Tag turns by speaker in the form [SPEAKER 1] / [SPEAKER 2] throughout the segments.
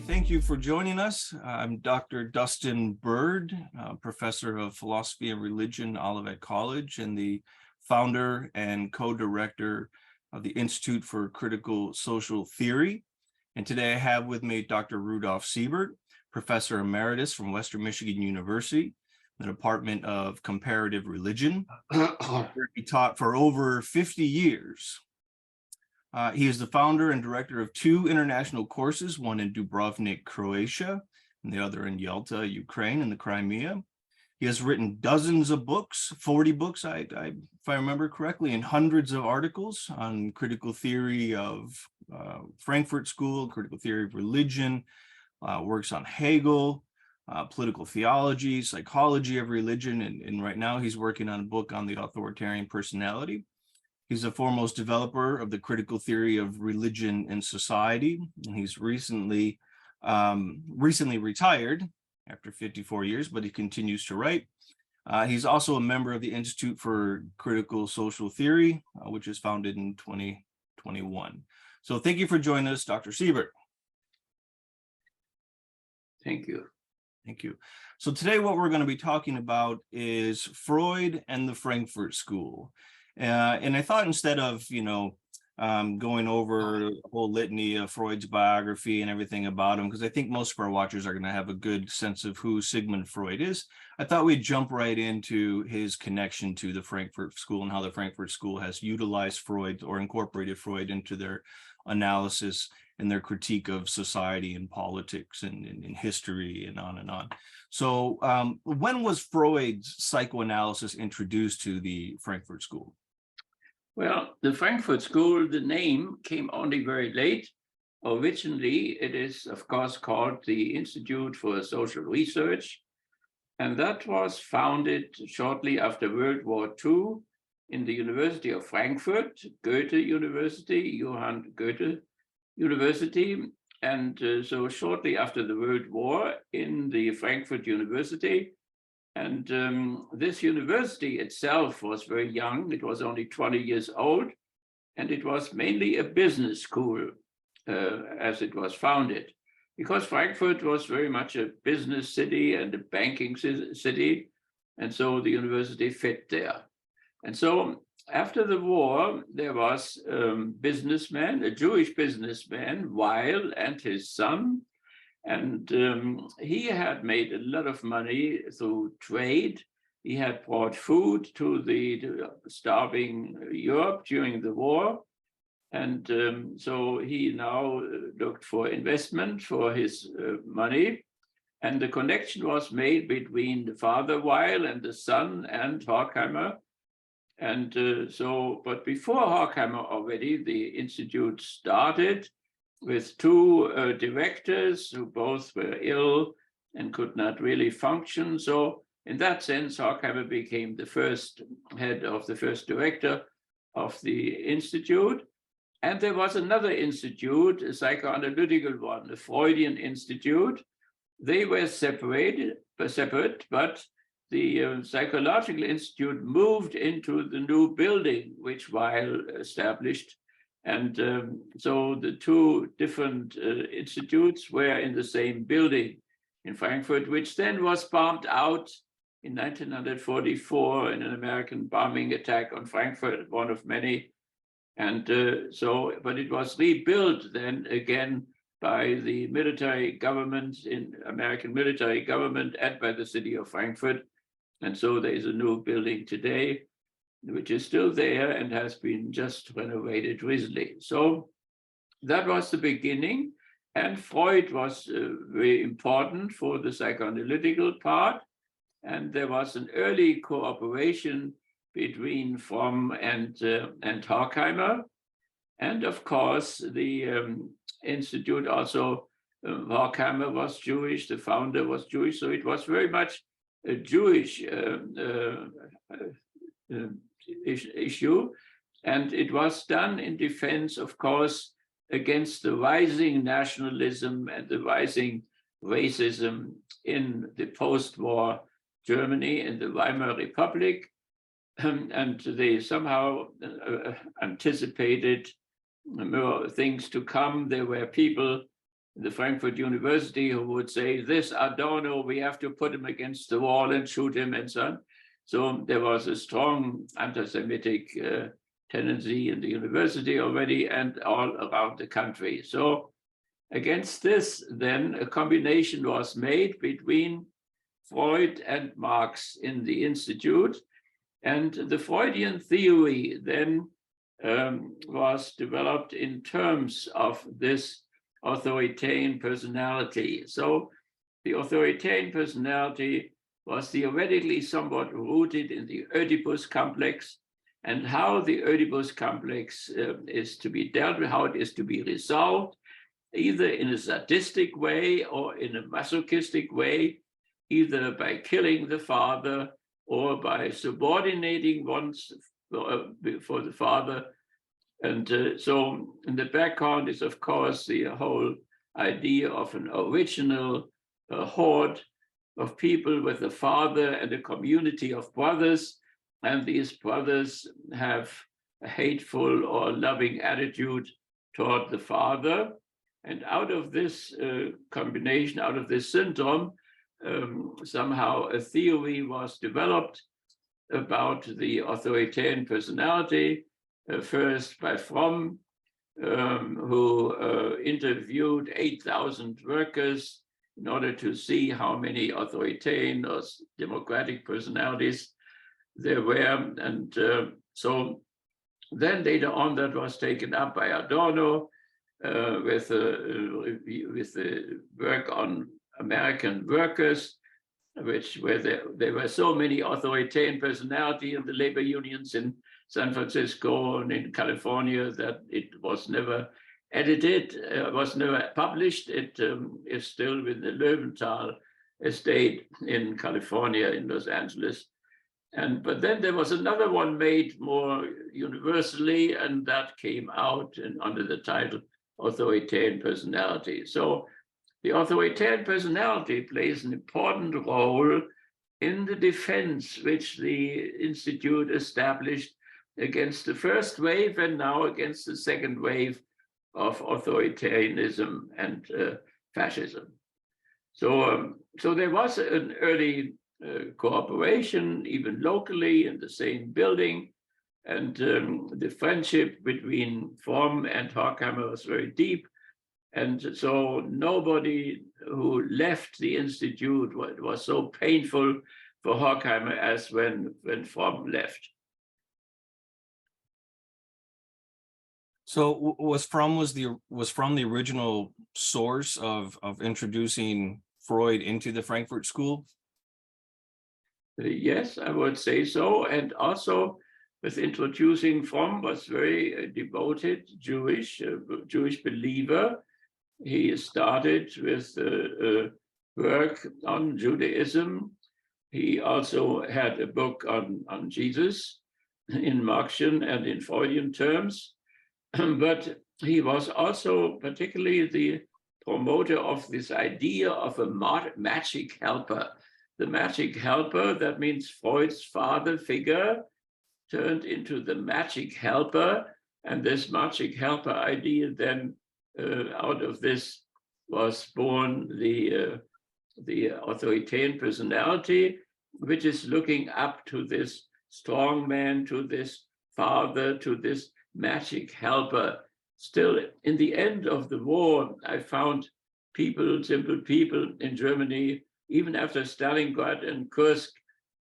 [SPEAKER 1] thank you for joining us. I'm Dr. Dustin Byrd, professor of philosophy and religion, Olivet College, and the founder and co-director of the Institute for Critical Social Theory. And today I have with me Dr. Rudolf Siebert, professor emeritus from Western Michigan University, the Department of Comparative Religion. He taught for over 50 years. He is the founder and director of two international courses, one in Dubrovnik, Croatia, and the other in Yalta, Ukraine, and the Crimea. He has written dozens of books, 40 books, if I remember correctly, and hundreds of articles on critical theory of Frankfurt School, critical theory of religion, works on Hegel, political theology, psychology of religion, and right now he's working on a book on the authoritarian personality. He's the foremost developer of the critical theory of religion and society, and he's recently retired after 54 years, but he continues to write. He's also a member of the Institute for Critical Social Theory, which was founded in 2021. So thank you for joining us, Dr. Siebert.
[SPEAKER 2] Thank you.
[SPEAKER 1] Thank you. So today what we're going to be talking about is Freud and the Frankfurt School. And I thought instead of, going over a whole litany of Freud's biography and everything about him, because I think most of our watchers are going to have a good sense of who Sigmund Freud is, I thought we'd jump right into his connection to the Frankfurt School and how the Frankfurt School has utilized Freud or incorporated Freud into their analysis and their critique of society and politics and history and on and on. So when was Freud's psychoanalysis introduced to the Frankfurt School?
[SPEAKER 2] Well, the Frankfurt School, the name came only very late. Originally, it is, of course, called the Institute for Social Research. And that was founded shortly after World War II in the University of Frankfurt, Goethe University, Johann Goethe University. And so shortly after the World War in the Frankfurt University. And this university itself was very young. It was only 20 years old. And it was mainly a business school as it was founded, because Frankfurt was very much a business city and a banking city. And so the university fit there. And so after the war, there was a Jewish businessman, Weil, and his son. And he had made a lot of money through trade. He had brought food to the starving Europe during the war. And so he now looked for investment for his money. And the connection was made between the father Weil and the son and Horkheimer. And but before Horkheimer already, the institute started with two directors who both were ill and could not really function. So in that sense, Horkheimer became the first director of the institute. And there was another institute, a psychoanalytical one, the Freudian Institute. They were separate, but the Psychological Institute moved into the new building, which Weil established. And so the two different institutes were in the same building in Frankfurt, which then was bombed out in 1944 in an American bombing attack on Frankfurt, one of many. And but it was rebuilt then again by the military government, American military government, and by the city of Frankfurt. And so there is a new building today, which is still there and has been just renovated recently. So that was the beginning. And Freud was very important for the psychoanalytical part. And there was an early cooperation between Fromm and Horkheimer. And of course, the institute also, Horkheimer was Jewish, the founder was Jewish. So it was very much a Jewish issue, and it was done in defense, of course, against the rising nationalism and the rising racism in the post-war Germany, in the Weimar Republic, and they somehow anticipated more things to come. There were people the Frankfurt University who would say, this Adorno, we have to put him against the wall and shoot him and so on. So there was a strong anti-Semitic tendency in the university already and all around the country. So against this, then a combination was made between Freud and Marx in the institute. And the Freudian theory then was developed in terms of this authoritarian personality. So the authoritarian personality was theoretically somewhat rooted in the Oedipus complex, and how the Oedipus complex is to be dealt with, how it is to be resolved, either in a sadistic way or in a masochistic way, either by killing the father or by subordinating one's for the father. And so in the background is, of course, the whole idea of an original horde of people with a father and a community of brothers. And these brothers have a hateful or loving attitude toward the father. And out of this combination, out of this syndrome, somehow a theory was developed about the authoritarian personality, first by Fromm, who interviewed 8,000 workers in order to see how many authoritarian or democratic personalities there were. And so then later on that was taken up by Adorno with the work on American workers, where there were so many authoritarian personality in the labor unions in San Francisco and in California that it was never edited, was never published. It is still with the Löwenthal estate in California, in Los Angeles. But then there was another one made more universally, and that came out under the title Authoritarian Personality. So the authoritarian personality plays an important role in the defense which the Institute established against the first wave and now against the second wave of authoritarianism and fascism. So there was an early cooperation, even locally in the same building, and the friendship between Fromm and Horkheimer was very deep. And so nobody who left the Institute was so painful for Horkheimer as when Fromm left.
[SPEAKER 1] So was Fromm the original source of introducing Freud into the Frankfurt School?
[SPEAKER 2] Yes, I would say so. And also with introducing Fromm was very devoted Jewish believer. He started with work on Judaism. He also had a book on Jesus in Marxian and in Freudian terms. But he was also particularly the promoter of this idea of a magic helper. The magic helper, that means Freud's father figure turned into the magic helper. And this magic helper idea then out of this was born the authoritarian personality, which is looking up to this strong man, to this father, to this magic helper. Still, in the end of the war, I found simple people in Germany, even after Stalingrad and Kursk,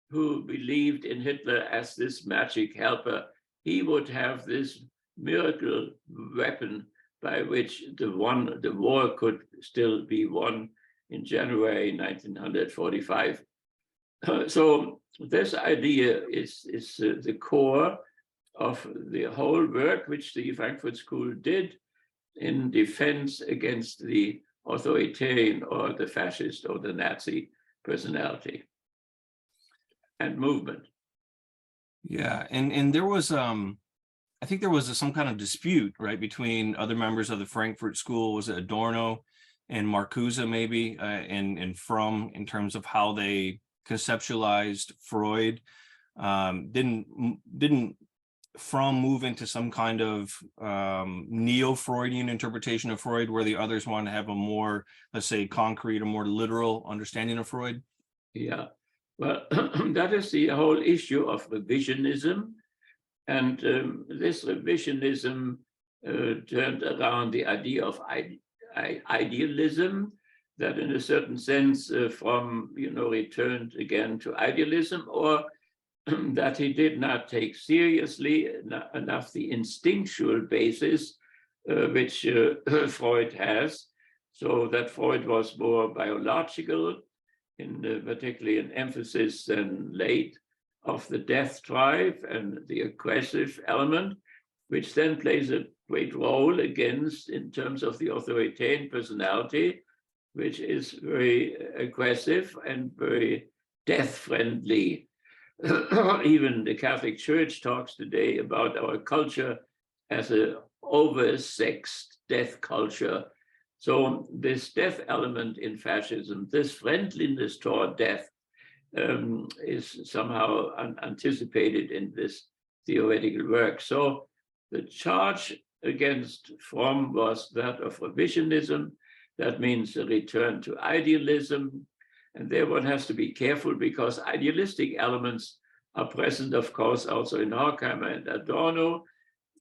[SPEAKER 2] who believed in Hitler as this magic helper. He would have this miracle weapon by which the war could still be won in January 1945. So this idea is the core of the whole work which the Frankfurt School did in defense against the authoritarian or the fascist or the Nazi personality and movement.
[SPEAKER 1] Yeah, and there was I think there was some kind of dispute, right, between other members of the Frankfurt School. Was it Adorno and Marcuse maybe, and Fromm, in terms of how they conceptualized Freud? Didn't Fromm move into some kind of neo-Freudian interpretation of Freud, where the others want to have a more, let's say, concrete or more literal understanding of Freud?
[SPEAKER 2] Yeah, well, that is the whole issue of revisionism. And this revisionism turned around the idea of idealism, that in a certain sense Fromm, returned again to idealism, or that he did not take seriously enough the instinctual basis which Freud has, so that Freud was more biological, particularly an emphasis then laid of the death drive and the aggressive element, which then plays a great role against in terms of the authoritarian personality, which is very aggressive and very death-friendly. Even the Catholic Church talks today about our culture as an over-sexed death culture. So this death element in fascism, this friendliness toward death, is somehow anticipated in this theoretical work. So the charge against Fromm was that of revisionism. That means a return to idealism. And there one has to be careful, because idealistic elements are present, of course, also in Horkheimer and Adorno,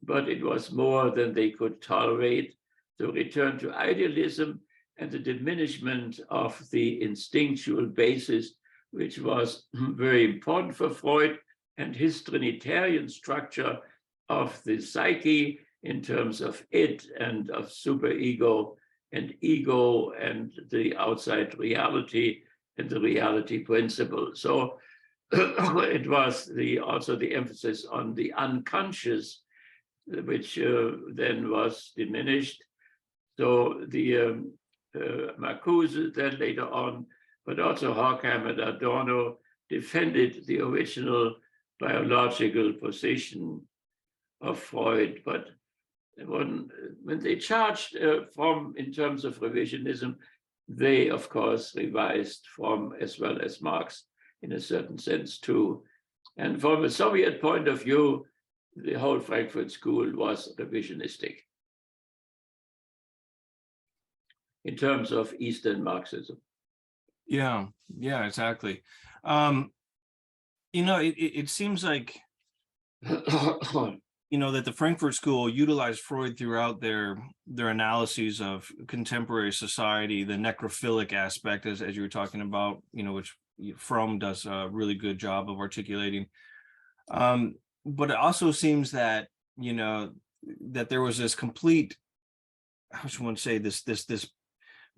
[SPEAKER 2] but it was more than they could tolerate. To return to idealism and the diminishment of the instinctual basis, which was very important for Freud, and his Trinitarian structure of the psyche in terms of it and of superego and ego and the outside reality and the reality principle. So it was also the emphasis on the unconscious, which then was diminished. So the Marcuse then later on, but also Horkheimer and Adorno, defended the original biological position of Freud. But when they charged Fromm in terms of revisionism, they, of course, revised Fromm as well as Marx in a certain sense too. And from a Soviet point of view, the whole Frankfurt School was revisionistic in terms of Eastern Marxism.
[SPEAKER 1] Yeah, exactly. It seems like, that the Frankfurt School utilized Freud throughout their analyses of contemporary society, the necrophilic aspect, as you were talking about, which Fromm does a really good job of articulating. But it also seems that, that there was this complete, how should one say, this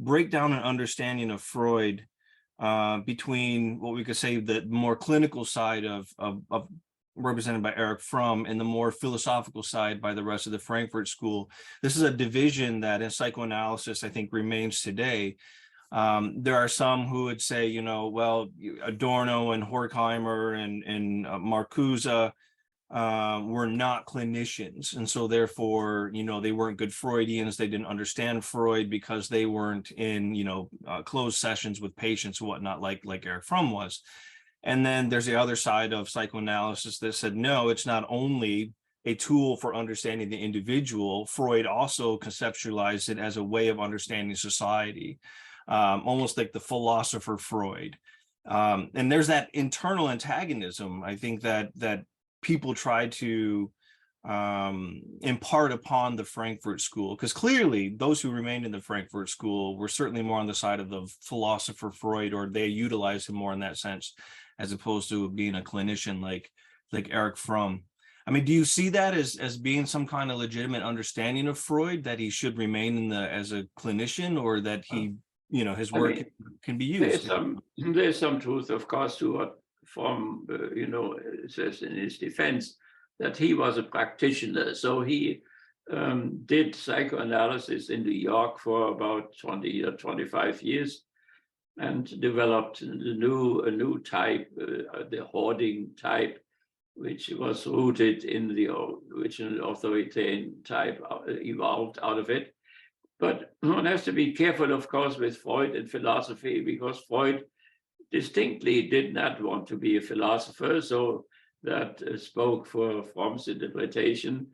[SPEAKER 1] breakdown and understanding of Freud between what we could say the more clinical side of represented by Erich Fromm and the more philosophical side by the rest of the Frankfurt School. This is a division that in psychoanalysis, I think, remains today. There are some who would say, well, Adorno and Horkheimer and Marcuse were not clinicians, and so therefore, they weren't good Freudians. They didn't understand Freud because they weren't in, closed sessions with patients and whatnot, like Erich Fromm was. And then there's the other side of psychoanalysis that said, no, it's not only a tool for understanding the individual. Freud also conceptualized it as a way of understanding society, almost like the philosopher Freud. And there's that internal antagonism, I think, that people try to impart upon the Frankfurt School, because clearly those who remained in the Frankfurt School were certainly more on the side of the philosopher Freud, or they utilized him more in that sense, as opposed to being a clinician like Erich Fromm. I mean, do you see that as being some kind of legitimate understanding of Freud, that he should remain as a clinician, or that he, his work can be used?
[SPEAKER 2] There's some truth, of course, to what Fromm, says in his defense, that he was a practitioner. So he did psychoanalysis in New York for about 20 or 25 years, and developed a new type, the hoarding type, which was rooted in the original authoritarian type, evolved out of it. But one has to be careful, of course, with Freud and philosophy, because Freud distinctly did not want to be a philosopher. So that spoke for Fromm's interpretation.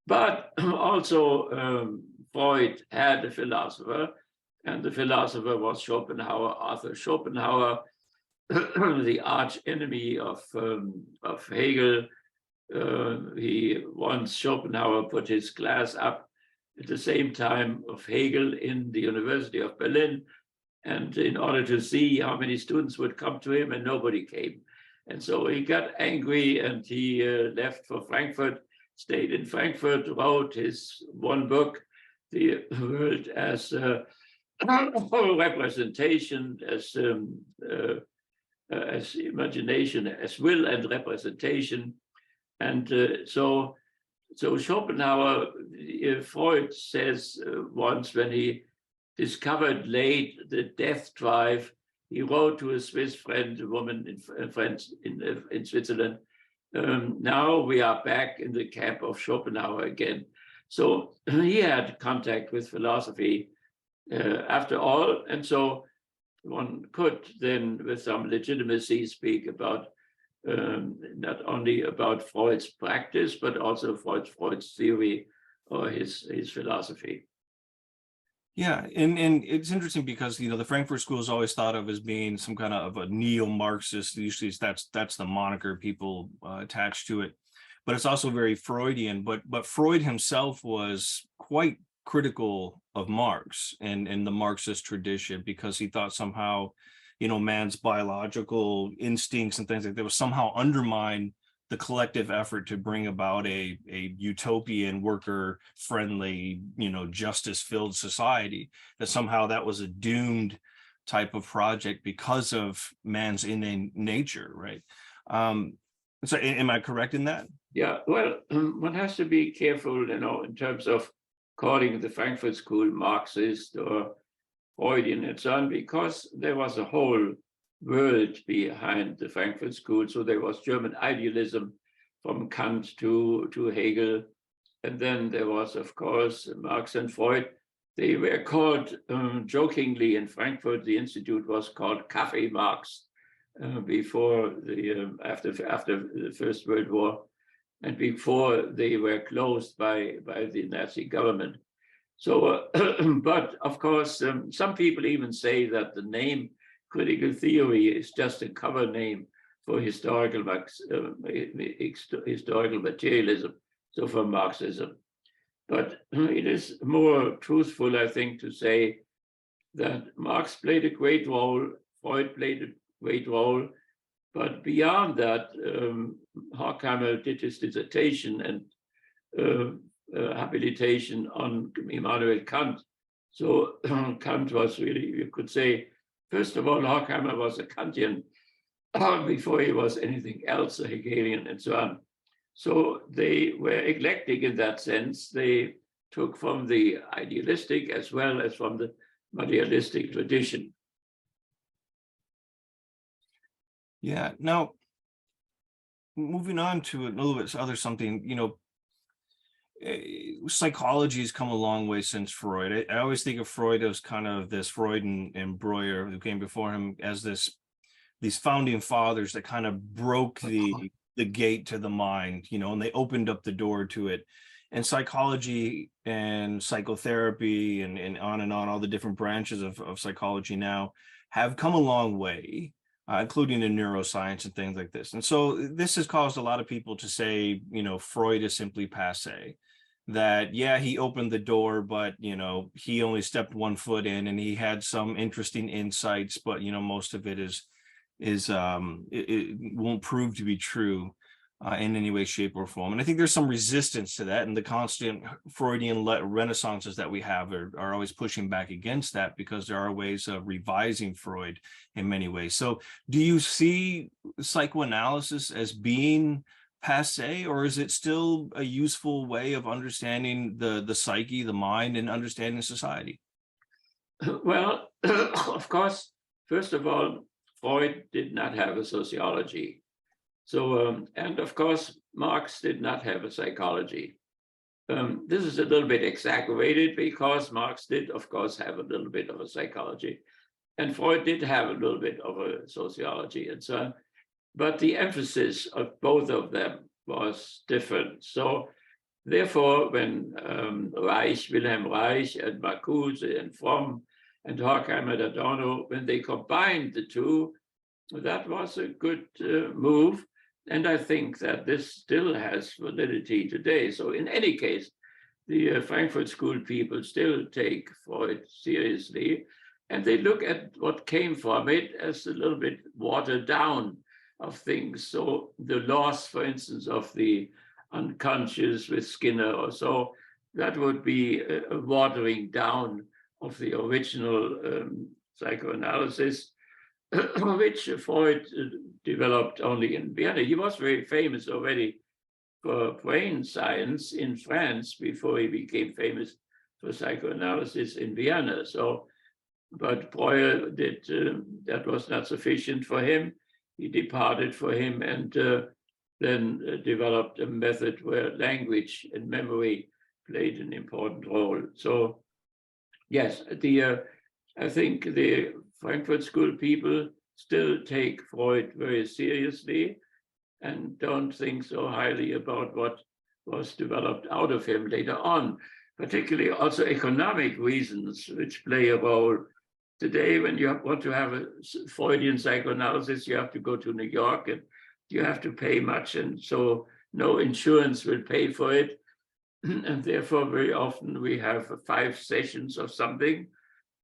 [SPEAKER 2] But also Freud had a philosopher, and the philosopher was Schopenhauer, Arthur Schopenhauer, the arch enemy of Hegel. He once Schopenhauer put his class up at the same time of Hegel in the University of Berlin, and in order to see how many students would come to him, and nobody came. And so he got angry, and he left for Frankfurt, stayed in Frankfurt, wrote his one book, The World as Representation, as imagination, as will and representation. And so Schopenhauer, Freud says once, when he discovered late the death drive, he wrote to a Swiss friend, a woman in Switzerland, now we are back in the camp of Schopenhauer again. So he had contact with philosophy after all. And so one could then, with some legitimacy, speak about not only about Freud's practice, but also Freud's theory or his philosophy.
[SPEAKER 1] Yeah, and it's interesting because, you know, the Frankfurt School is always thought of as being some kind of a neo-Marxist. Usually that's the moniker people attach to it, but it's also very Freudian. But Freud himself was quite critical of Marx and the Marxist tradition, because he thought somehow, you know, man's biological instincts and things like that was somehow undermine the collective effort to bring about a utopian, worker-friendly, you know, justice-filled society, that somehow that was a doomed type of project because of man's innate nature, right? So am I correct in that?
[SPEAKER 2] Yeah, well, one has to be careful, you know, in terms of calling the Frankfurt School Marxist or Freudian and so on, because there was a whole world behind the Frankfurt School. So there was German idealism from Kant to Hegel. And then there was, of course, Marx and Freud. They were called, jokingly in Frankfurt, the institute was called Café Marx before after the First World War, and before they were closed by the Nazi government. So, but of course, some people even say that the name critical theory is just a cover name for historical materialism, so for Marxism. But it is more truthful, I think, to say that Marx played a great role, Freud played a great role, but beyond that, Horkheimer did his dissertation and habilitation on Immanuel Kant. So Kant was really, you could say, first of all, Horkheimer was a Kantian before he was anything else, a Hegelian and so on. So they were eclectic in that sense. They took from the idealistic as well as from the materialistic tradition.
[SPEAKER 1] Yeah. Now, moving on to a little bit other something, you know, psychology has come a long way since Freud. I always think of Freud as kind of this Freud and Breuer, who came before him, as these founding fathers that kind of broke the gate to the mind, you know, and they opened up the door to it. And psychology and psychotherapy and on, all the different branches of psychology now have come a long way, including in neuroscience and things like this. And so this has caused a lot of people to say, you know, Freud is simply passé, that, yeah, he opened the door, but, you know, he only stepped one foot in and he had some interesting insights, but, you know, most of it it won't prove to be true in any way, shape, or form. And I think there's some resistance to that, and the constant Freudian renaissances that we have are always pushing back against that, because there are ways of revising Freud in many ways. So do you see psychoanalysis as being passé, or is it still a useful way of understanding the psyche, the mind, and understanding society?
[SPEAKER 2] Well, of course, first of all, Freud did not have a sociology. So, and of course, Marx did not have a psychology. This is a little bit exaggerated, because Marx did, of course, have a little bit of a psychology, and Freud did have a little bit of a sociology and so on. but the emphasis of both of them was different. So therefore, when Reich, Wilhelm Reich, and Marcuse, and Fromm, and Horkheimer, and Adorno, when they combined the two, that was a good move. And I think that this still has validity today. So in any case, the Frankfurt School people still take Freud seriously, and they look at what came from it as a little bit watered down of things. So the loss, for instance, of the unconscious with Skinner or so, that would be a watering down of the original psychoanalysis, which Freud developed only in Vienna. He was very famous already for brain science in France before he became famous for psychoanalysis in Vienna. So, but Breuer did, that was not sufficient for him. He departed for him and then developed a method where language and memory played an important role. So yes, I think the Frankfurt School people still take Freud very seriously and don't think so highly about what was developed out of him later on, particularly also economic reasons, which play a role. Today, when you want to have a Freudian psychoanalysis, you have to go to New York and you have to pay much, and so no insurance will pay for it. And therefore, very often we have 5 sessions of something,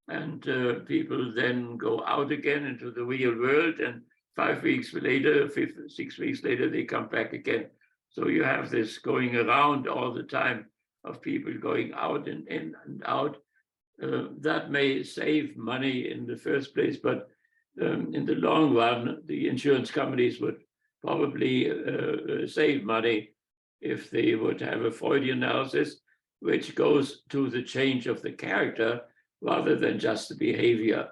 [SPEAKER 2] and people then go out again into the real world, and 5 weeks later, 6 weeks later, they come back again. So you have this going around all the time of people going out and in and out. That may save money in the first place, but in the long run, the insurance companies would probably save money if they would have a Freudian analysis, which goes to the change of the character rather than just the behavior.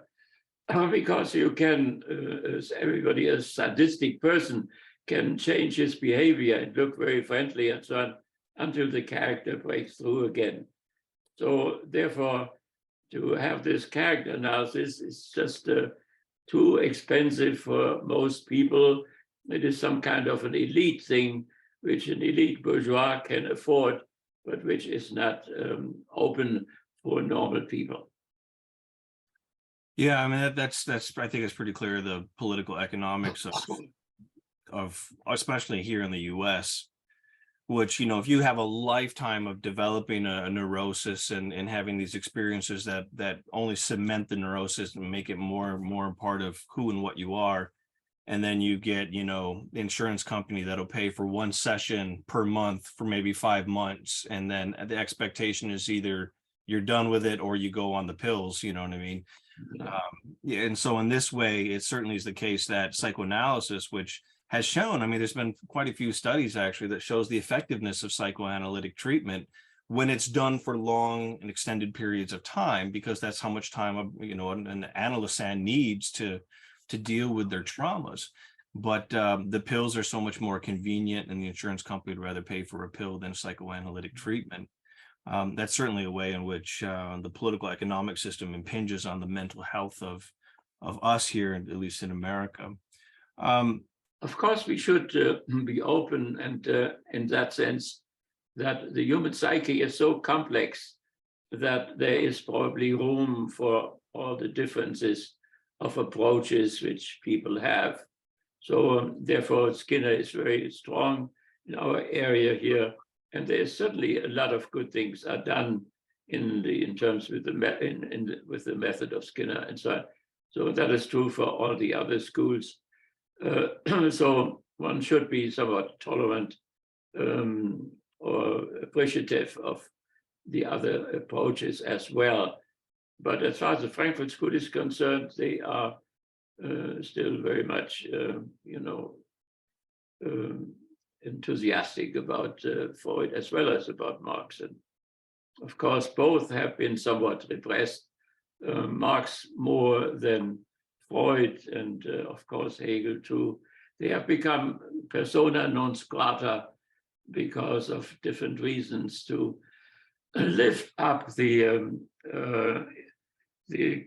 [SPEAKER 2] Because you can, as everybody, a sadistic person can change his behavior and look very friendly and so on until the character breaks through again. So therefore, to have this character analysis is just too expensive for most people. It is some kind of an elite thing, which an elite bourgeois can afford, but which is not open for normal people.
[SPEAKER 1] Yeah, I mean that's I think it's pretty clear, the political economics of especially here in the US, which, if you have a lifetime of developing a neurosis and having these experiences that only cement the neurosis and make it more and more part of who and what you are, and then you get, the insurance company that'll pay for 1 session per month for maybe 5 months, and then the expectation is either you're done with it or you go on the pills, you know what I mean? Yeah, and so in this way, it certainly is the case that psychoanalysis, which has shown, there's been quite a few studies actually that shows the effectiveness of psychoanalytic treatment when it's done for long and extended periods of time, because that's how much time an analysand needs to deal with their traumas. But the pills are so much more convenient, and the insurance company would rather pay for a pill than psychoanalytic treatment. That's certainly a way in which the political economic system impinges on the mental health of us here, at least in America.
[SPEAKER 2] Of course, we should be open, and in that sense, that the human psyche is so complex that there is probably room for all the differences of approaches which people have. So therefore, Skinner is very strong in our area here, and there's certainly a lot of good things are done in terms with with the method of Skinner and so on. So that is true for all the other schools. So one should be somewhat tolerant or appreciative of the other approaches as well. But as far as the Frankfurt School is concerned, they are still very much, enthusiastic about Freud as well as about Marx. And of course, both have been somewhat repressed. Marx more than Freud, and of course Hegel too. They have become persona non grata because of different reasons to lift up the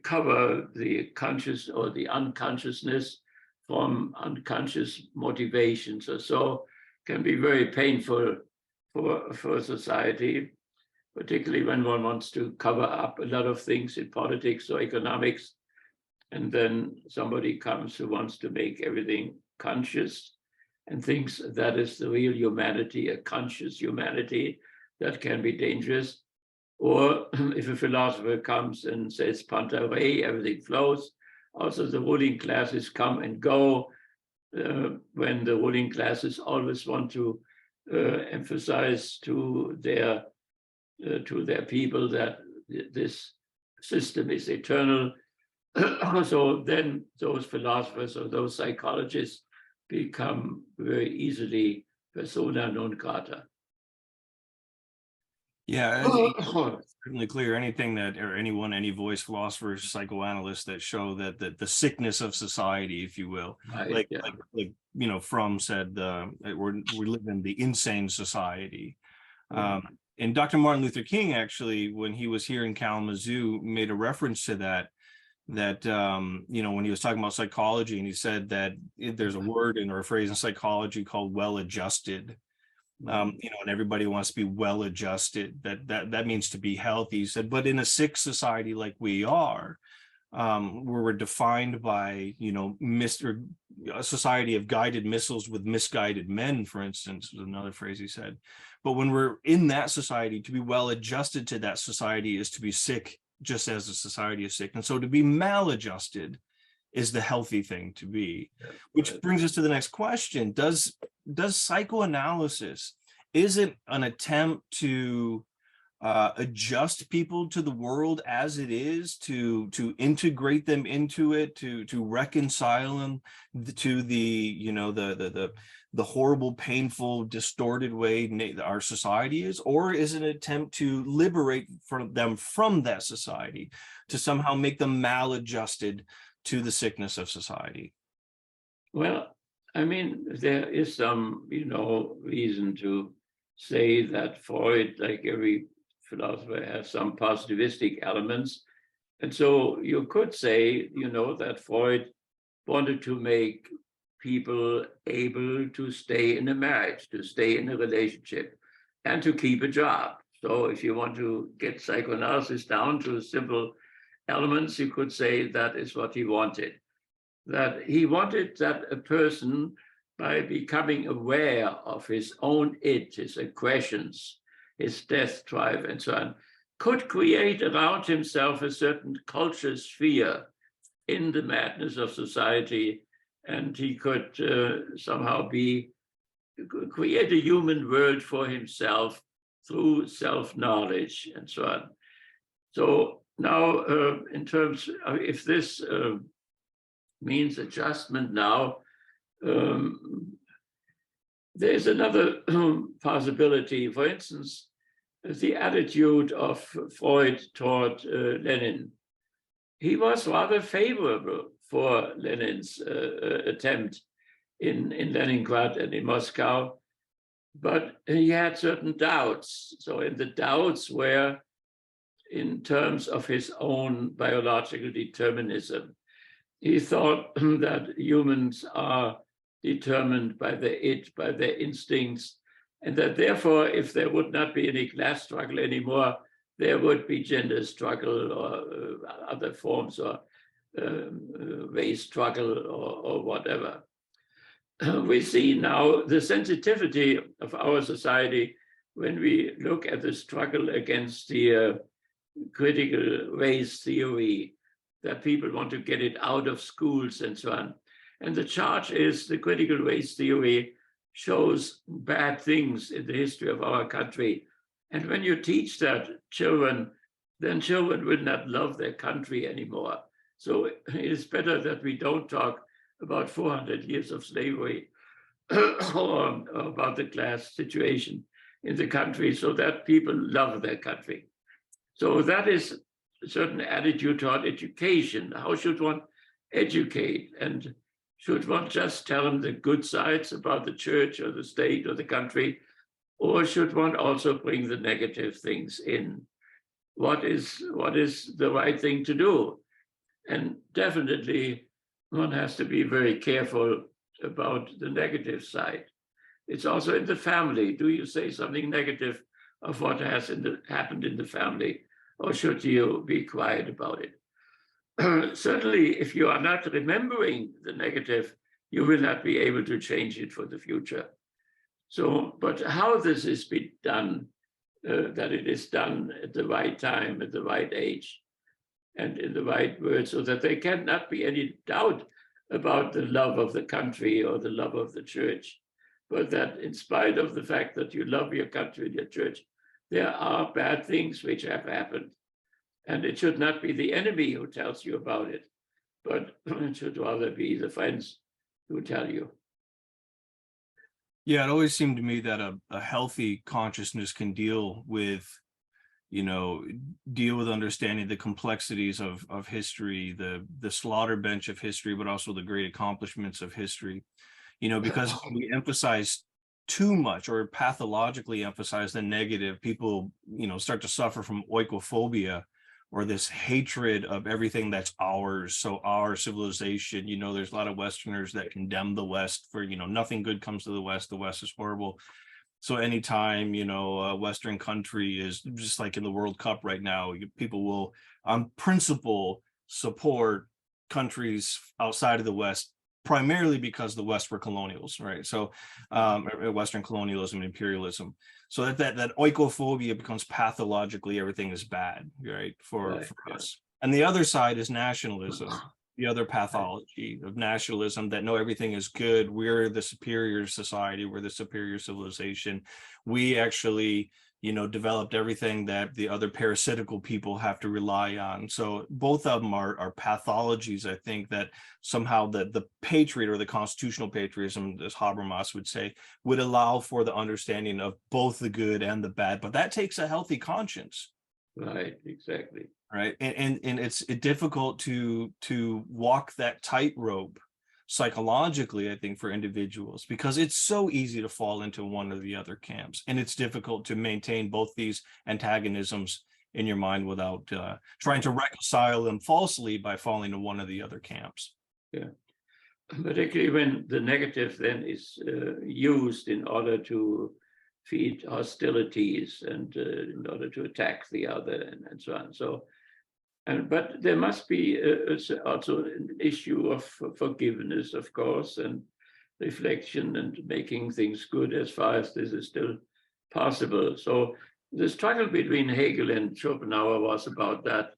[SPEAKER 2] cover, the conscious or the unconsciousness from unconscious motivations or so can be very painful for society, particularly when one wants to cover up a lot of things in politics or economics. And then somebody comes who wants to make everything conscious and thinks that is the real humanity, a conscious humanity that can be dangerous. Or if a philosopher comes and says, Panta rei, everything flows. Also, the ruling classes come and go when the ruling classes always want to emphasize to their people that this system is eternal. So then those philosophers or those psychologists become very easily persona non grata.
[SPEAKER 1] Yeah, it's certainly clear. Anything that, or anyone, any voice, philosophers, psychoanalysts that show that the sickness of society, if you will,
[SPEAKER 2] Right,
[SPEAKER 1] like Fromm said, we live in the insane society. And Dr. Martin Luther King, actually, when he was here in Kalamazoo, made a reference to that when he was talking about psychology, and he said that there's a word or a phrase in psychology called well-adjusted. And everybody wants to be well-adjusted. That means to be healthy. He said, but in a sick society like we are, where we're defined by, a society of guided missiles with misguided men, for instance, was another phrase he said. But when we're in that society, to be well-adjusted to that society is to be sick, just as the society is sick. And so to be maladjusted is the healthy thing to be, which brings us to the next question. Does psychoanalysis, is it an attempt to adjust people to the world as it is, to integrate them into it, to reconcile them to the horrible, painful, distorted way our society is? Or is it an attempt to liberate them from that society, to somehow make them maladjusted to the sickness of society?
[SPEAKER 2] Well, I mean, there is some, reason to say that Freud, like every philosopher, has some positivistic elements. And so you could say, that Freud wanted to make people able to stay in a marriage, to stay in a relationship, and to keep a job. So if you want to get psychoanalysis down to simple elements, you could say that is what he wanted. That he wanted that a person, by becoming aware of his own id, his aggressions, his death drive, and so on, could create around himself a certain culture sphere in the madness of society, and he could somehow create a human world for himself through self-knowledge and so on. So now, in terms of if this means adjustment now, there's another possibility. For instance, the attitude of Freud toward Lenin. He was rather favorable for Lenin's attempt in Leningrad and in Moscow, but he had certain doubts. So in the doubts were in terms of his own biological determinism. He thought that humans are determined by their id, by their instincts, and that therefore, if there would not be any class struggle anymore, there would be gender struggle or other forms or race struggle or whatever. We see now the sensitivity of our society when we look at the struggle against the critical race theory, that people want to get it out of schools and so on. And the charge is the critical race theory shows bad things in the history of our country. And when you teach that children, then children will not love their country anymore. So it is better that we don't talk about 400 years of slavery or about the class situation in the country, so that people love their country. So that is a certain attitude toward education. How should one educate? And should one just tell them the good sides about the church or the state or the country? Or should one also bring the negative things in? What is the right thing to do? And definitely one has to be very careful about the negative side. It's also in the family. Do you say something negative of what has happened in the family, or should you be quiet about it? Certainly, if you are not remembering the negative, you will not be able to change it for the future. So, but how this is being done, that it is done at the right time, at the right age, and in the right words, so that there cannot be any doubt about the love of the country or the love of the church, but that in spite of the fact that you love your country and your church, there are bad things which have happened. And it should not be the enemy who tells you about it, but it should rather be the friends who tell you.
[SPEAKER 1] Yeah, it always seemed to me that a healthy consciousness can deal with understanding the complexities of history, the slaughter bench of history, but also the great accomplishments of history, because we emphasize too much or pathologically emphasize the negative, people, start to suffer from oikophobia, or this hatred of everything that's ours. So our civilization, there's a lot of Westerners that condemn the West for, nothing good comes to the West is horrible. So anytime, a Western country is just like in the World Cup right now, people will on principle support countries outside of the West, primarily because the West were colonials, right? So Western colonialism, imperialism. So that oikophobia becomes pathologically everything is bad, right, for us. And the other side is nationalism, the other pathology of nationalism, that no, everything is good. We're the superior society. We're the superior civilization. We actually, developed everything that the other parasitical people have to rely on. So both of them are pathologies, I think, that somehow the patriot or the constitutional patriotism, as Habermas would say, would allow for the understanding of both the good and the bad. But that takes a healthy conscience.
[SPEAKER 2] Right, exactly.
[SPEAKER 1] Right. And it's difficult to walk that tightrope psychologically, I think, for individuals, because it's so easy to fall into one or the other camps. And it's difficult to maintain both these antagonisms in your mind without trying to reconcile them falsely by falling to one of the other camps.
[SPEAKER 2] Yeah. Particularly when the negative then is used in order to feed hostilities and in order to attack the other and so on. So, but there must be also an issue of forgiveness, of course, and reflection and making things good as far as this is still possible. So the struggle between Hegel and Schopenhauer was about that.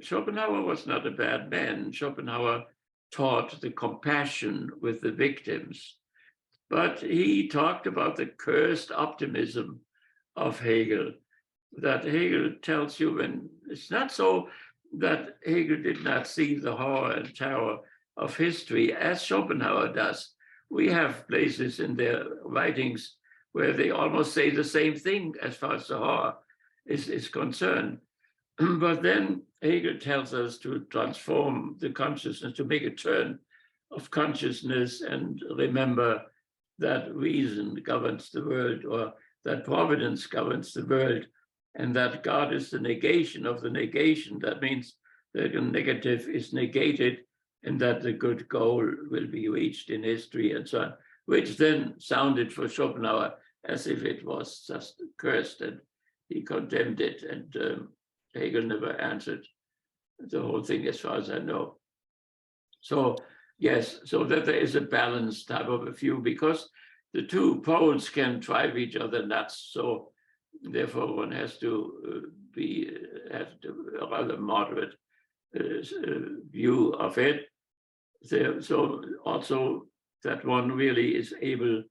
[SPEAKER 2] Schopenhauer was not a bad man. Schopenhauer taught the compassion with the victims, but he talked about the cursed optimism of Hegel, that Hegel tells you when it's not so that Hegel did not see the horror and terror of history as Schopenhauer does. We have places in their writings where they almost say the same thing as far as the horror is concerned. But then Hegel tells us to transform the consciousness, to make a turn of consciousness and remember that reason governs the world, or that providence governs the world, and that God is the negation of the negation. That means that the negative is negated and that the good goal will be reached in history and so on, which then sounded for Schopenhauer as if it was just cursed, and he condemned it, and Hegel never answered the whole thing as far as I know. So yes, so that there is a balanced type of a view, because the two poles can drive each other nuts. So therefore one has to have a rather moderate view of it. So also that one really is able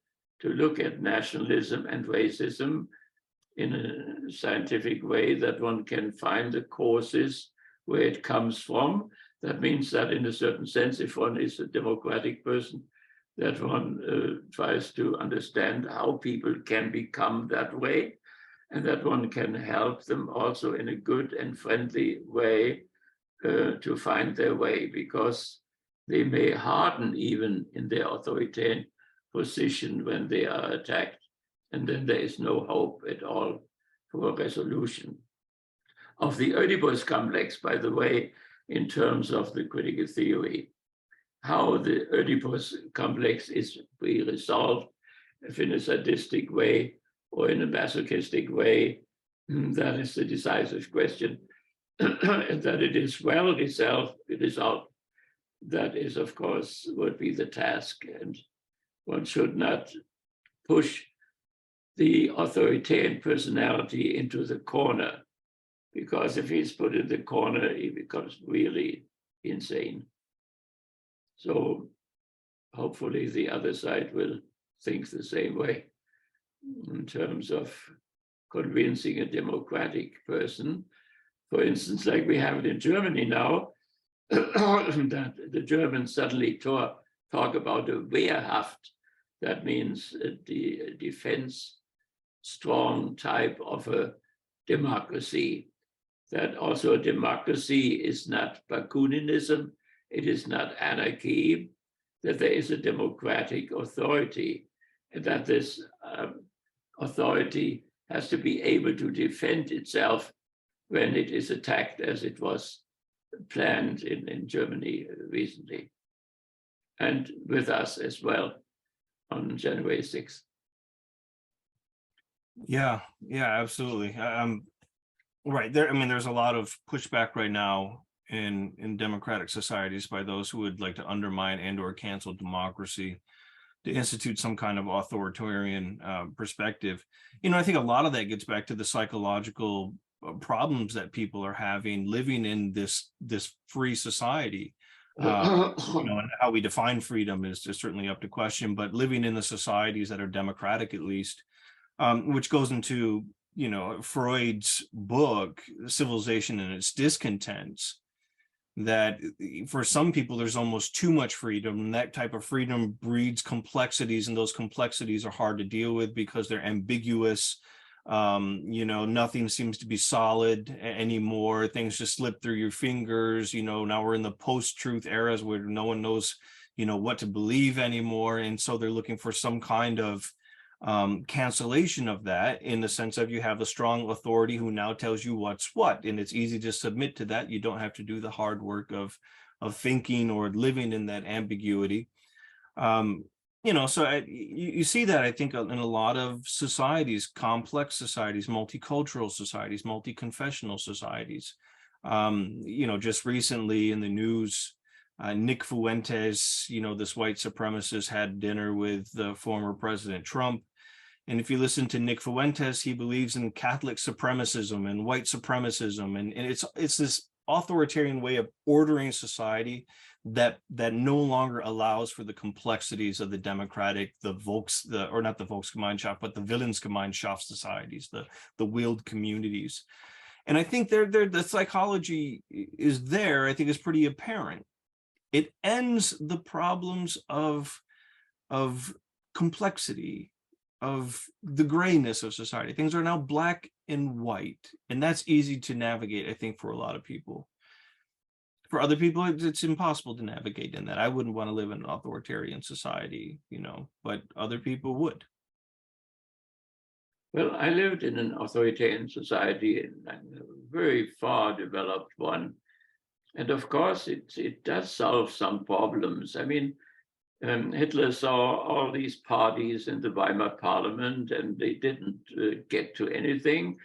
[SPEAKER 2] to look at nationalism and racism in a scientific way, that one can find the causes where it comes from. That means that in a certain sense, if one is a democratic person, that one tries to understand how people can become that way, and that one can help them also in a good and friendly way to find their way, because they may harden even in their authoritarian position when they are attacked, and then there is no hope at all for a resolution of the Oedipus complex, by the way, in terms of the critical theory. how the Oedipus complex is to be resolved, if in a sadistic way or in a masochistic way. That is the decisive question. And that it is well resolved, that is, of course, would be the task. And one should not push the authoritarian personality into the corner, because if he's put in the corner, he becomes really insane. So hopefully the other side will think the same way in terms of convincing a democratic person. For instance, like we have it in Germany now, that the Germans suddenly talk about a Wehrhaft. That means the defense strong type of a democracy. That also democracy is not Bakuninism, it is not anarchy, that there is a democratic authority, and that this authority has to be able to defend itself when it is attacked, as it was planned in Germany recently, and with us as well on January 6th.
[SPEAKER 1] Yeah, absolutely. Right there. I mean, there's a lot of pushback right now in democratic societies by those who would like to undermine and or cancel democracy, to institute some kind of authoritarian perspective. I think a lot of that gets back to the psychological problems that people are having living in this free society. And how we define freedom is certainly up to question, but living in the societies that are democratic, at least, which goes into Freud's book, Civilization and Its Discontents, that for some people there's almost too much freedom, and that type of freedom breeds complexities, and those complexities are hard to deal with because they're ambiguous. Nothing seems to be solid anymore. Things just slip through your fingers. Now we're in the post-truth eras where no one knows what to believe anymore, and so they're looking for some kind of cancellation of that, in the sense of you have a strong authority who now tells you what's what, and it's easy to submit to that. You don't have to do the hard work of thinking or living in that ambiguity. So you see that, I think, in a lot of societies, complex societies, multicultural societies, multi-confessional societies. Just recently in the news, Nick Fuentes, this white supremacist, had dinner with the former President Trump. And if you listen to Nick Fuentes, he believes in Catholic supremacism and white supremacism. And it's this authoritarian way of ordering society that no longer allows for the complexities of the democratic, not the Volksgemeinschaft, but the Willensgemeinschaft societies, the willed communities. And I think the psychology is there, I think, is pretty apparent. It ends the problems of complexity, of the grayness of society. Things are now black and white, and that's easy to navigate, I think, for a lot of people. For other people, it's impossible to navigate in that. I wouldn't want to live in an authoritarian society, but other people would.
[SPEAKER 2] Well, I lived in an authoritarian society, and a very far developed one. And of course, it does solve some problems. I mean, Hitler saw all these parties in the Weimar Parliament, and they didn't get to anything.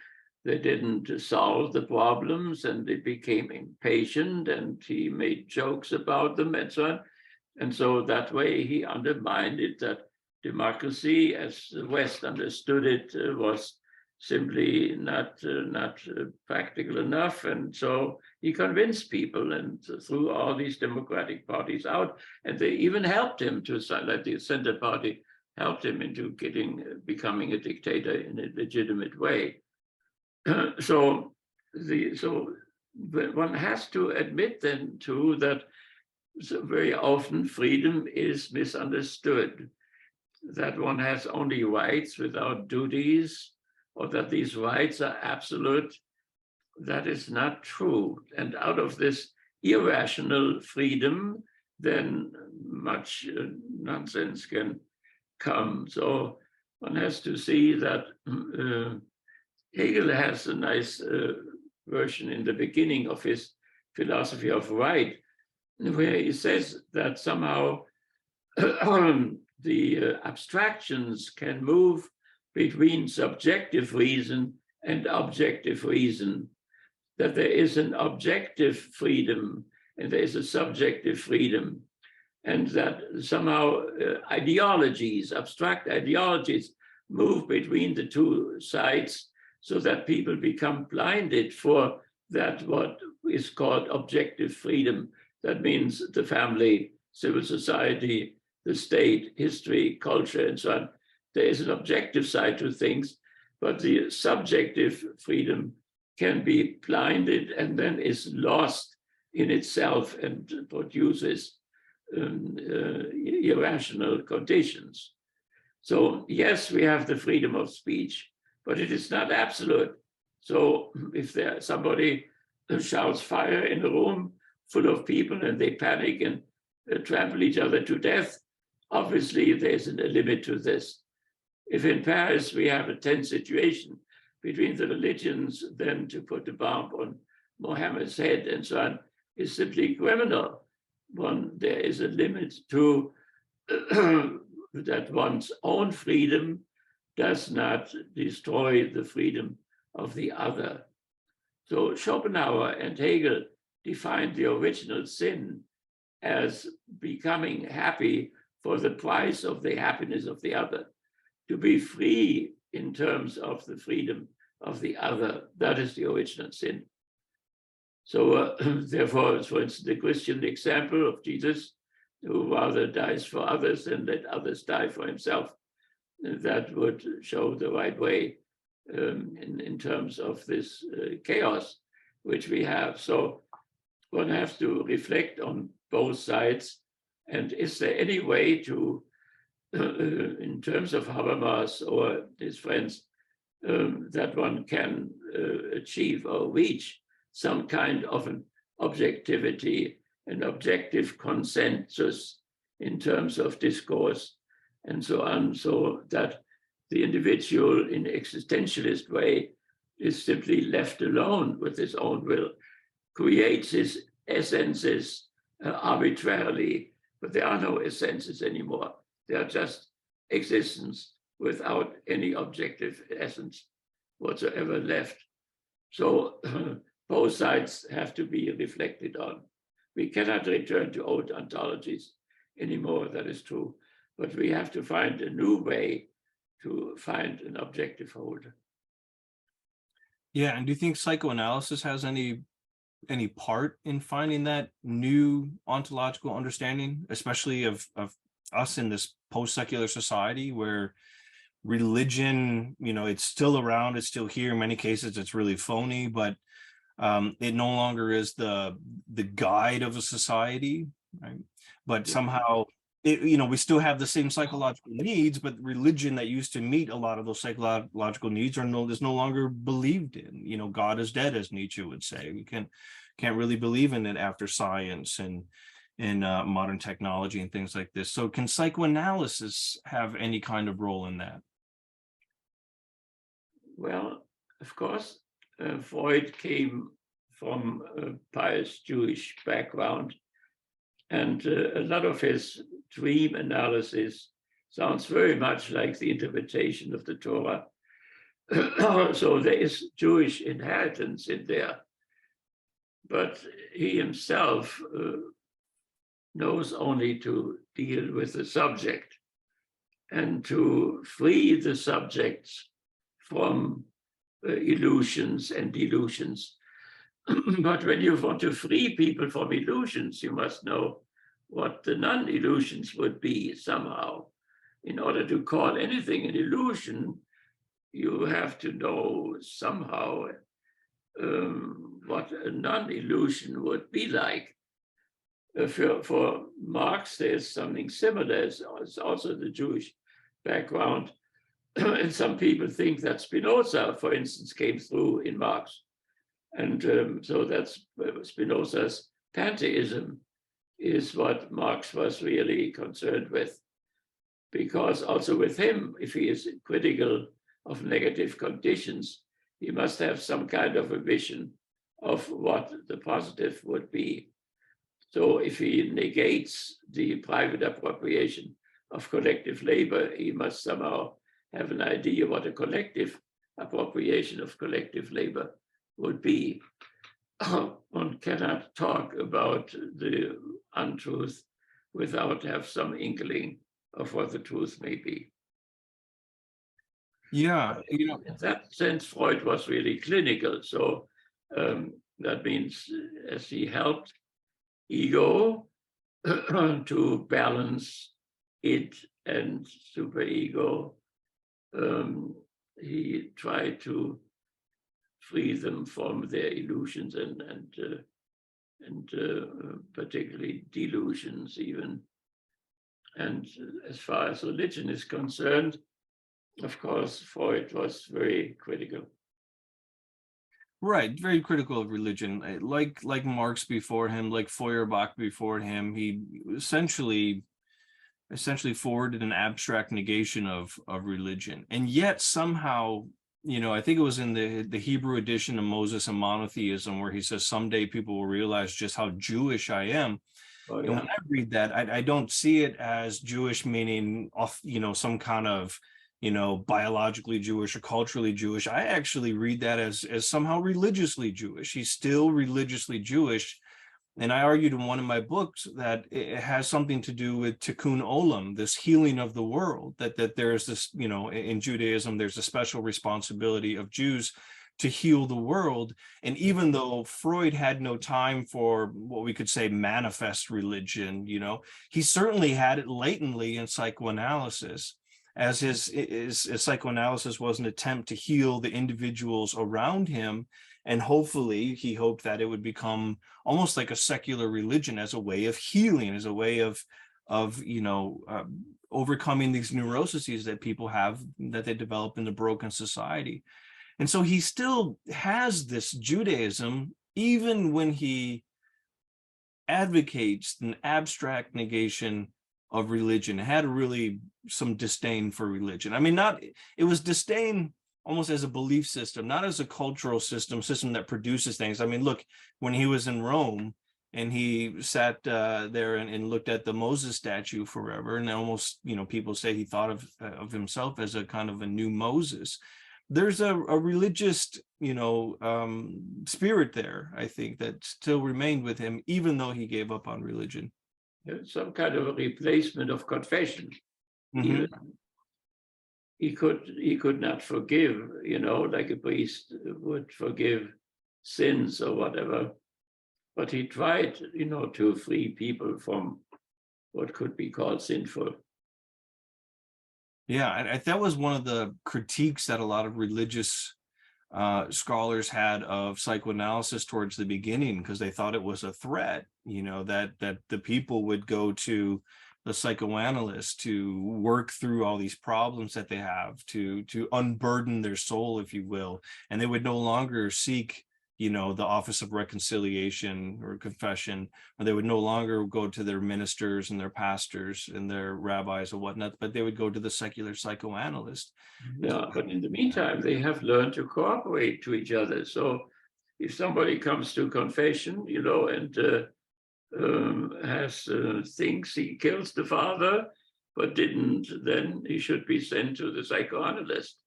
[SPEAKER 2] They didn't solve the problems, and they became impatient, and he made jokes about them and so on. And so that way he undermined it, that democracy, as the West understood it, was simply not practical enough. And so he convinced people and threw all these democratic parties out. And they even helped him like the Center Party helped him into becoming a dictator in a legitimate way. So one has to admit then too that very often freedom is misunderstood, that one has only rights without duties, or that these rights are absolute. That is not true. And out of this irrational freedom, then much nonsense can come. So one has to see that Hegel has a nice version in the beginning of his philosophy of right, where he says that somehow the abstractions can move between subjective reason and objective reason, that there is an objective freedom and there is a subjective freedom, and that somehow ideologies, abstract ideologies, move between the two sides so that people become blinded for that what is called objective freedom. That means the family, civil society, the state, history, culture, and so on. There is an objective side to things, but the subjective freedom can be blinded and then is lost in itself and produces irrational conditions. So yes, we have the freedom of speech, but it is not absolute. So if there somebody shouts fire in a room full of people and they panic and trample each other to death, obviously there's a limit to this. If in Paris we have a tense situation between the religions, then to put a bomb on Mohammed's head and so on is simply criminal. There is a limit to that one's own freedom does not destroy the freedom of the other. So Schopenhauer and Hegel defined the original sin as becoming happy for the price of the happiness of the other. To be free in terms of the freedom of the other, that is the original sin. So therefore, for instance, the Christian example of Jesus, who rather dies for others than let others die for himself, that would show the right way in terms of this chaos which we have. So one has to reflect on both sides. And is there any way to, in terms of Habermas or his friends, that one can achieve or reach some kind of an objectivity, an objective consensus in terms of discourse and so on, so that the individual in existentialist way is simply left alone with his own will, creates his essences arbitrarily, but there are no essences anymore. They are just existence without any objective essence whatsoever left. So both sides have to be reflected on. We cannot return to old ontologies anymore, that is true, but we have to find a new way to find an objective holder.
[SPEAKER 1] Yeah, and do you think psychoanalysis has any part in finding that new ontological understanding, especially of us in this post-secular society where religion, it's still around, it's still here. In many cases, it's really phony, but it no longer is the guide of a society, right? But somehow, we still have the same psychological needs, but religion that used to meet a lot of those psychological needs is no longer believed in. God is dead, as Nietzsche would say. We can't really believe in it after science and modern technology and things like this. So can psychoanalysis have any kind of role in that?
[SPEAKER 2] Well, of course, Freud came from a pious Jewish background, and a lot of his dream analysis sounds very much like the interpretation of the Torah. So there is Jewish inheritance in there, but he himself knows only to deal with the subject and to free the subjects from illusions and delusions. But when you want to free people from illusions, you must know what the non-illusions would be somehow. In order to call anything an illusion, you have to know somehow what a non-illusion would be like. For Marx, there's something similar. It's also the Jewish background. And some people think that Spinoza, for instance, came through in Marx. And so that's Spinoza's pantheism is what Marx was really concerned with. Because also with him, if he is critical of negative conditions, he must have some kind of a vision of what the positive would be. So if he negates the private appropriation of collective labor, he must somehow have an idea what a collective appropriation of collective labor would be. One cannot talk about the untruth without have some inkling of what the truth may be.
[SPEAKER 1] Yeah,
[SPEAKER 2] In that sense, Freud was really clinical. So that means as he helped ego to balance it and superego, he tried to free them from their illusions and particularly delusions even. And as far as religion is concerned, of course, Freud was very critical.
[SPEAKER 1] right, very critical of religion. Like Marx before him, like Feuerbach before him, he essentially forwarded an abstract negation of religion. And yet somehow, I think it was in the Hebrew edition of Moses and Monotheism where he says, someday people will realize just how Jewish I am.
[SPEAKER 2] Oh, yeah.
[SPEAKER 1] And when I read that, I don't see it as Jewish meaning some kind of biologically Jewish or culturally Jewish. I actually read that as somehow religiously Jewish. He's still religiously Jewish. And I argued in one of my books that it has something to do with tikkun olam, this healing of the world, that there's this, in Judaism, there's a special responsibility of Jews to heal the world. And even though Freud had no time for what we could say manifest religion, he certainly had it latently in psychoanalysis, as his psychoanalysis was an attempt to heal the individuals around him. And hopefully he hoped that it would become almost like a secular religion as a way of healing, as a way of overcoming these neuroses that people have, that they develop in the broken society. And so he still has this Judaism, even when he advocates an abstract negation of religion. It had really some disdain for religion. I mean, it was disdain almost as a belief system, not as a cultural system that produces things. I mean, look, when he was in Rome and he sat there and looked at the Moses statue forever, and almost, people say he thought of himself as a kind of a new Moses. There's a religious, spirit there, I think, that still remained with him, even though he gave up on religion.
[SPEAKER 2] Some kind of a replacement of confession.
[SPEAKER 1] Mm-hmm.
[SPEAKER 2] He could not forgive, like a priest would forgive sins or whatever. But he tried, to free people from what could be called sinful.
[SPEAKER 1] Yeah, that was one of the critiques that a lot of religious scholars had of psychoanalysis towards the beginning, because they thought it was a threat, that the people would go to the psychoanalyst to work through all these problems that they have, to unburden their soul, if you will, and they would no longer seek the office of reconciliation or confession, or they would no longer go to their ministers and their pastors and their rabbis or whatnot, but they would go to the secular psychoanalyst.
[SPEAKER 2] Yeah, but in the meantime, they have learned to cooperate to each other. So if somebody comes to confession, and thinks he kills the father, but didn't, then he should be sent to the psychoanalyst.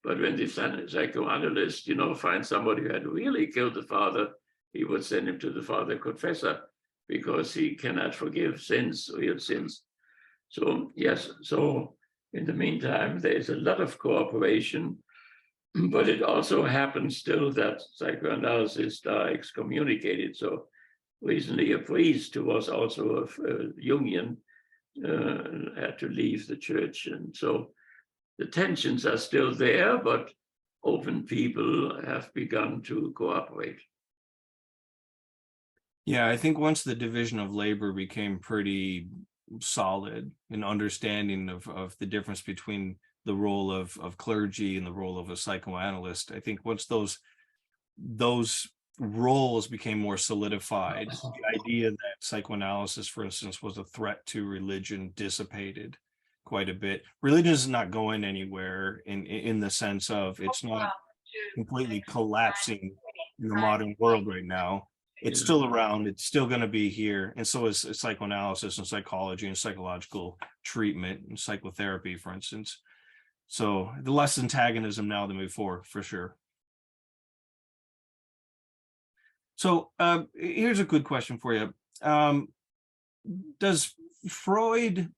[SPEAKER 2] But when the psychoanalyst, finds somebody who had really killed the father, he would send him to the father confessor, because he cannot forgive sins, real sins. So yes, so in the meantime, there is a lot of cooperation, but it also happens still that psychoanalysts are excommunicated. So recently, a priest who was also of Jungian had to leave the church, and so the tensions are still there, but open people have begun to cooperate.
[SPEAKER 1] Yeah, I think once the division of labor became pretty solid in understanding of the difference between the role of clergy and the role of a psychoanalyst, I think once those roles became more solidified, the idea that psychoanalysis, for instance, was a threat to religion dissipated quite a bit. Religion is not going anywhere in the sense of it's not completely collapsing in the modern world right now. it's still around. It's still going to be here. And so is psychoanalysis and psychology and psychological treatment and psychotherapy, for instance. So the less antagonism now than before, for sure. So here's a good question for you. Does Freud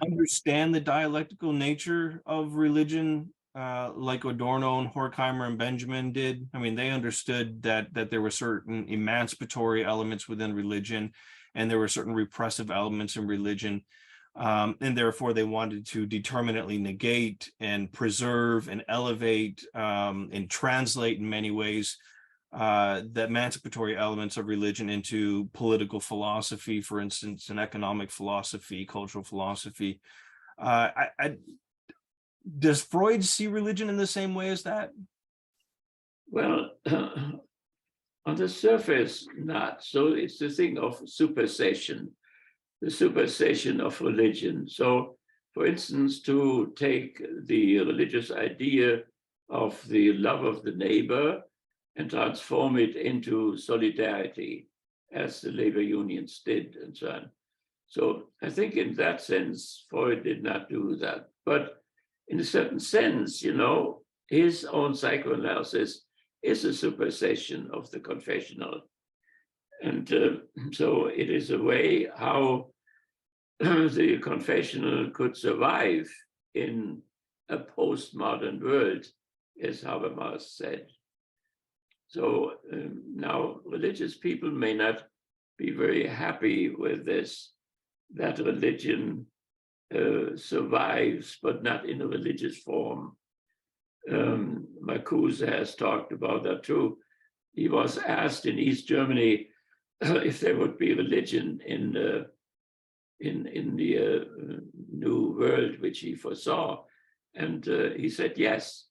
[SPEAKER 1] understand the dialectical nature of religion like Adorno and Horkheimer and Benjamin did? I mean, they understood that there were certain emancipatory elements within religion, and there were certain repressive elements in religion. And therefore, they wanted to determinately negate and preserve and elevate and translate in many ways the emancipatory elements of religion into political philosophy, for instance, and economic philosophy, cultural philosophy. Does Freud see religion in the same way as that?
[SPEAKER 2] Well, on the surface, not. So it's the thing of supersession, the supersession of religion. So, for instance, to take the religious idea of the love of the neighbor and transform it into solidarity, as the labor unions did, and so on. So I think in that sense, Freud did not do that. But in a certain sense, you know, his own psychoanalysis is a supersession of the confessional. And so it is a way how the confessional could survive in a postmodern world, as Herbert Marcuse said. So now religious people may not be very happy with this, that religion survives, but not in a religious form. Marcuse has talked about that too. He was asked in East Germany if there would be religion in the new world which he foresaw, and he said yes,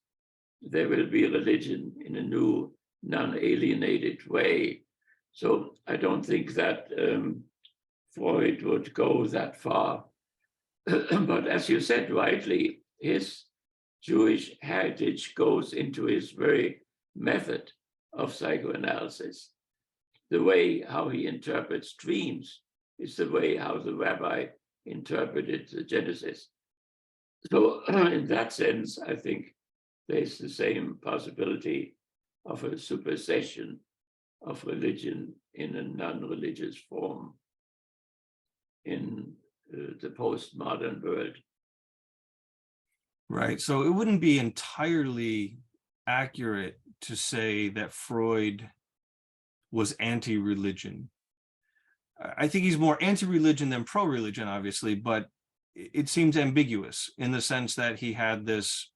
[SPEAKER 2] there will be a religion in a new, non-alienated way. So I don't think that Freud would go that far. But as you said rightly, his Jewish heritage goes into his very method of psychoanalysis. The way how he interprets dreams is the way how the rabbi interpreted the Genesis. So in that sense, I think there's the same possibility of a supersession of religion in a non-religious form in the postmodern world.
[SPEAKER 1] Right. So it wouldn't be entirely accurate to say that Freud was anti-religion. I think he's more anti-religion than pro-religion, obviously, but it seems ambiguous in the sense that he had this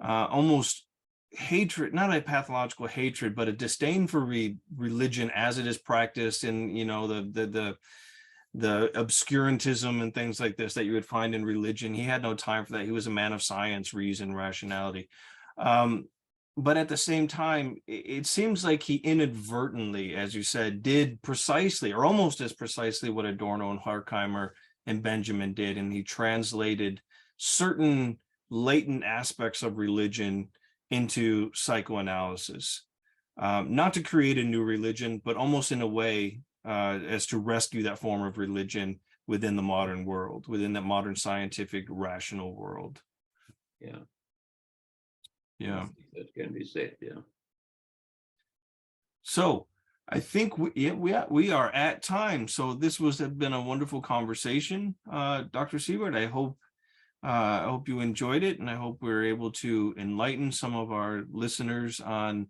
[SPEAKER 1] almost hatred, not a pathological hatred, but a disdain for religion as it is practiced in, you know, the obscurantism and things like this that you would find in religion. He had no time for that. He was a man of science, reason, rationality. But at the same time, it seems like he inadvertently, as you said, did precisely, or almost as precisely, what Adorno and Horkheimer and Benjamin did. And he translated certain latent aspects of religion into psychoanalysis, not to create a new religion, but almost in a way as to rescue that form of religion within the modern world, within that modern scientific, rational world.
[SPEAKER 2] Yeah.
[SPEAKER 1] Yeah.
[SPEAKER 2] That can be said, yeah.
[SPEAKER 1] So I think we are at time. So this has been a wonderful conversation, Dr. Siebert. I hope you enjoyed it, and I hope we're able to enlighten some of our listeners on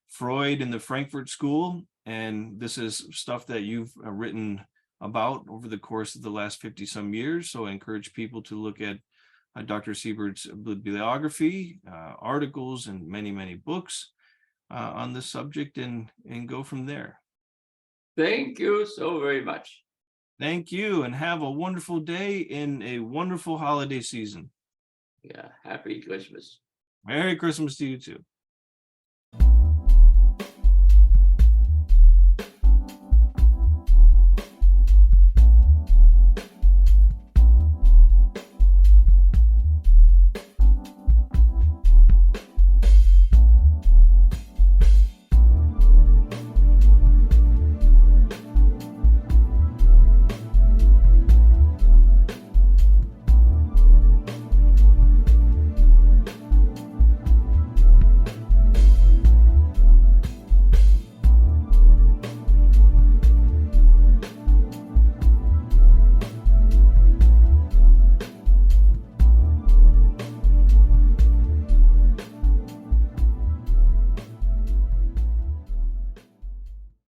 [SPEAKER 1] Freud and the Frankfurt School. And this is stuff that you've written about over the course of the last 50 some years. So I encourage people to look at Dr. Siebert's bibliography, articles, and many, many books on this subject, and go from there.
[SPEAKER 2] Thank you so very much.
[SPEAKER 1] Thank you, and have a wonderful day in a wonderful holiday season.
[SPEAKER 2] Yeah, happy Christmas.
[SPEAKER 1] Merry Christmas to you too.